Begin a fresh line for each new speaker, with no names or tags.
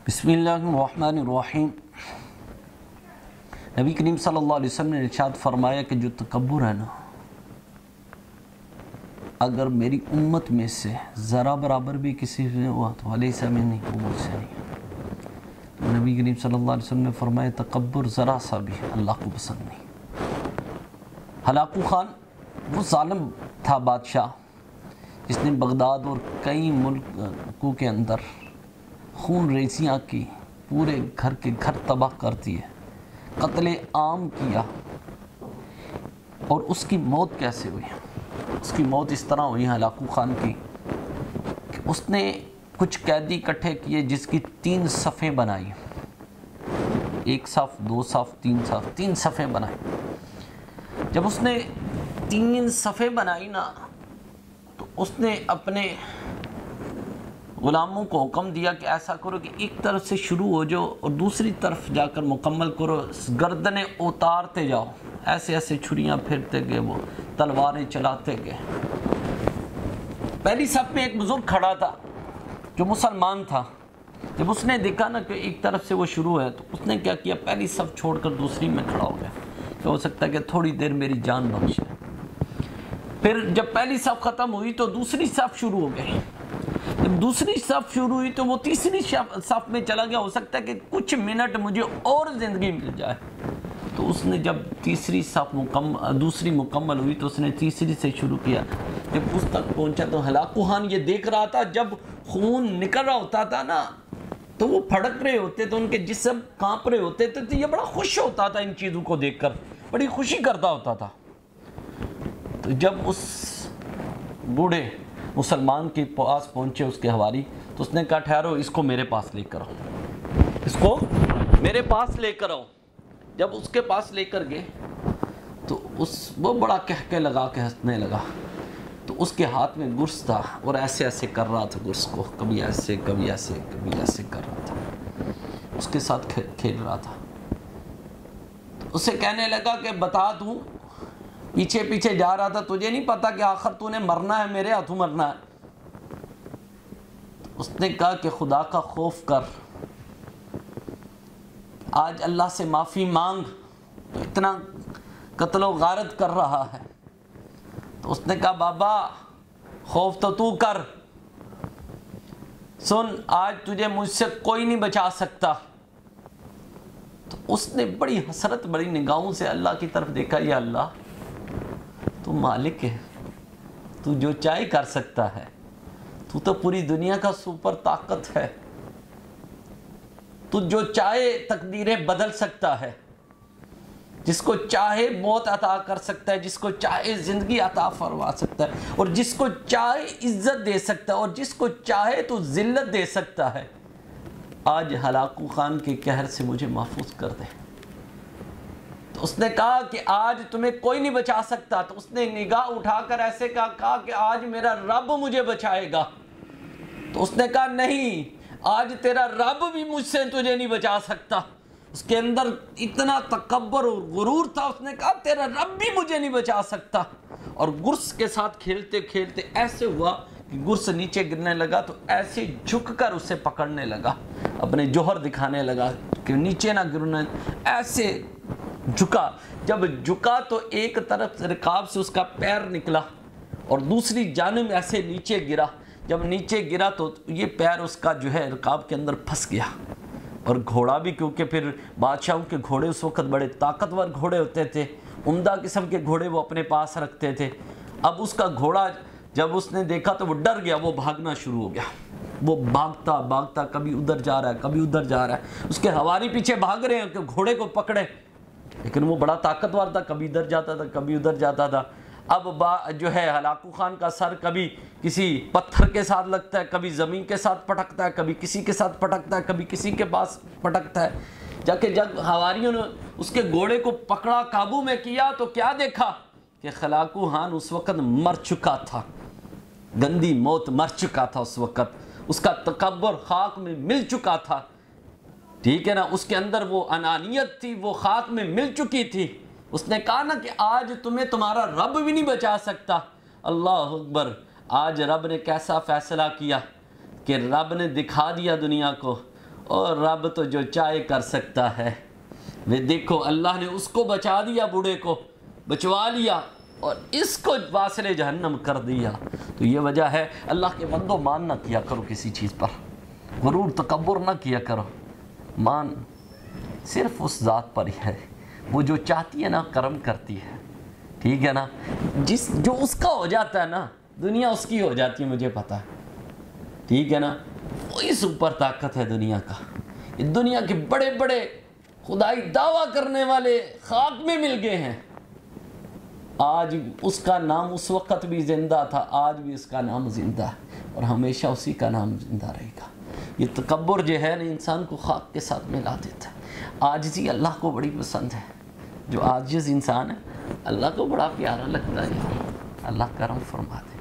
بسم اللہ الرحمن الرحیم۔ نبی کریم صلی اللہ علیہ وسلم نے ارشاد فرمایا کہ جو تکبر ہے نا، اگر میری امت میں سے ذرا برابر بھی کسی سے ہوا تو علیہ منی، وہ مجھ سے نہیں۔ نبی کریم صلی اللہ علیہ وسلم نے فرمایا تکبر ذرا سا بھی اللہ کو پسند نہیں۔ ہلاکو خان وہ ظالم تھا بادشاہ جس نے بغداد اور کئی ملکوں کے اندر خون ریزیاں کی، پورے گھر کے گھر تباہ کر دیے، قتل عام کیا۔ اور اس کی موت کیسے ہوئی؟ اس کی موت اس طرح ہوئی ہلاکو خان کی کہ اس نے کچھ قیدی اکٹھے کیے جس کی 3 صفیں بنائی، 1 صف 2 صف 3 صف، 3 صفیں بنائی۔ جب اس نے 3 صفیں بنائی نا تو اس نے اپنے غلاموں کو حکم دیا کہ ایسا کرو کہ ایک طرف سے شروع ہو جاؤ اور دوسری طرف جا کر مکمل کرو، گردنیں اتارتے جاؤ، ایسے ایسے چھریاں پھرتے گئے، وہ تلواریں چلاتے گئے۔ پہلی صف میں ایک بزرگ کھڑا تھا جو مسلمان تھا۔ جب اس نے دیکھا نا کہ ایک طرف سے وہ شروع ہے تو اس نے کیا کیا، پہلی صف چھوڑ کر دوسری میں کھڑا ہو گیا کہ ہو سکتا ہے کہ تھوڑی دیر میری جان بخشے۔ پھر جب پہلی صف ختم ہوئی تو دوسری صف شروع ہو گئی۔ جب دوسری صف شروع ہوئی تو وہ تیسری صف میں چلا گیا، ہو سکتا ہے کہ کچھ منٹ مجھے اور زندگی مل جائے۔ تو اس نے جب تیسری صف دوسری مکمل ہوئی تو اس نے تیسری سے شروع کیا۔ جب اس تک پہنچا تو ہلاکو خان یہ دیکھ رہا تھا، جب خون نکل رہا ہوتا تھا نا تو وہ پھڑک رہے ہوتے تھے، ان کے جسم کانپ رہے ہوتے تھے، تو یہ بڑا خوش ہوتا تھا، ان چیزوں کو دیکھ کر بڑی خوشی کرتا ہوتا تھا۔ تو جب اس بوڑھے مسلمان کے پاس پہنچے اس کے حواری، تو اس نے کہا ٹھہرو، اس کو میرے پاس لے کر آؤ، اس کو میرے پاس لے کر آؤ۔ جب اس کے پاس لے کر گئے تو وہ بڑا کہکے لگا کے ہنسنے لگا۔ تو اس کے ہاتھ میں گرس تھا اور ایسے ایسے کر رہا تھا گرس کو، کبھی ایسے کبھی ایسے کبھی ایسے کر رہا تھا، اس کے ساتھ کھیل رہا تھا۔ تو اسے کہنے لگا کہ بتا، تو پیچھے پیچھے جا رہا تھا، تجھے نہیں پتا کہ آخر تو نے مرنا ہے، میرے ہاتھوں مرنا ہے؟ اس نے کہا کہ خدا کا خوف کر، آج اللہ سے معافی مانگ، تو اتنا قتل و غارت کر رہا ہے۔ تو اس نے کہا بابا خوف تو کر، سن آج تجھے مجھ سے کوئی نہیں بچا سکتا۔ تو اس نے بڑی حسرت بڑی نگاہوں سے اللہ کی طرف دیکھا، یا اللہ تو مالک ہے، تو جو چاہے کر سکتا ہے، تو پوری دنیا کا سپر طاقت ہے، تو جو چاہے تقدیریں بدل سکتا ہے، جس کو چاہے موت عطا کر سکتا ہے، جس کو چاہے زندگی عطا فرما سکتا ہے، اور جس کو چاہے عزت دے سکتا ہے، اور جس کو چاہے تو ذلت دے سکتا ہے۔ آج ہلاکو خان کے قہر سے مجھے محفوظ کر دے۔ تو اس نے کہا کہ آج تمہیں کوئی نہیں بچا سکتا۔ تو اس نے نگاہ اٹھا کر ایسے کہا کہ آج میرا رب مجھے بچائے گا۔ تو اس نے کہا نہیں، آج تیرا رب بھی مجھ سے تجھے نہیں بچا سکتا۔ اس کے اندر اتنا تکبر اور غرور تھا، اس نے کہا تیرا رب بھی مجھے نہیں بچا سکتا۔ اور گرس کے ساتھ کھیلتے کھیلتے ایسے ہوا کہ گرس نیچے گرنے لگا، تو ایسے جھک کر اسے پکڑنے لگا، اپنے جوہر دکھانے لگا کہ نیچے نہ گرنے، ایسے جھکا۔ جب جھکا تو ایک طرف رکاب سے اس کا پیر نکلا اور دوسری جانب ایسے نیچے گرا۔ جب نیچے گرا تو یہ پیر اس کا جو ہے رکاب کے اندر پھنس گیا۔ اور گھوڑا بھی، کیونکہ پھر بادشاہوں کے گھوڑے اس وقت بڑے طاقتور گھوڑے ہوتے تھے، عمدہ قسم کے گھوڑے وہ اپنے پاس رکھتے تھے۔ اب اس کا گھوڑا جب اس نے دیکھا تو وہ ڈر گیا، وہ بھاگنا شروع ہو گیا۔ وہ بھاگتا بھاگتا کبھی ادھر جا رہا ہے، کبھی ادھر جا رہا ہے، اس کے حواری پیچھے بھاگ رہے ہیں کہ گھوڑے کو پکڑے، لیکن وہ بڑا طاقتور تھا، کبھی ادھر جاتا تھا کبھی ادھر جاتا تھا۔ اب جو ہے ہلاکو خان کا سر کبھی کسی پتھر کے ساتھ لگتا ہے، کبھی زمین کے ساتھ پٹکتا ہے، کبھی کسی کے ساتھ پٹکتا ہے، کبھی کسی کے پاس پٹکتا ہے۔ جب حواریوں نے اس کے گھوڑے کو پکڑا، قابو میں کیا، تو کیا دیکھا کہ ہلاکو خان اس وقت مر چکا تھا، گندی موت مر چکا تھا اس وقت، اس کا تکبر خاک میں مل چکا تھا، ٹھیک ہے نا، اس کے اندر وہ انانیت تھی، وہ خاک میں مل چکی تھی۔ اس نے کہا نا کہ آج تمہیں تمہارا رب بھی نہیں بچا سکتا۔ اللہ اکبر! آج رب نے کیسا فیصلہ کیا کہ رب نے دکھا دیا دنیا کو، اور رب تو جو چاہے کر سکتا ہے۔ وہ دیکھو اللہ نے اس کو بچا دیا، بوڑھے کو بچوا لیا، اور اس کو واصل جہنم کر دیا۔ تو یہ وجہ ہے اللہ کے بندو، مان نہ کیا کرو کسی چیز پر، غرور تکبر نہ کیا کرو، مان صرف اس ذات پر ہی ہے، وہ جو چاہتی ہے نا کرم کرتی ہے، ٹھیک ہے نا، جو اس کا ہو جاتا ہے نا دنیا اس کی ہو جاتی ہے، مجھے پتا ہے، ٹھیک ہے نا، وہی سپر طاقت ہے دنیا کا۔ یہ دنیا کے بڑے بڑے خدائی دعویٰ کرنے والے خاک میں مل گئے ہیں، آج اس کا نام اس وقت بھی زندہ تھا، آج بھی اس کا نام زندہ ہے، اور ہمیشہ اسی کا نام زندہ رہے گا۔ یہ تکبر جو ہے نا انسان کو خاک کے ساتھ ملا دیتا ہے۔ عاجزی اللہ کو بڑی پسند ہے، جو عاجز انسان ہے اللہ کو بڑا پیارا لگتا ہے۔ اللہ کرم فرما دے۔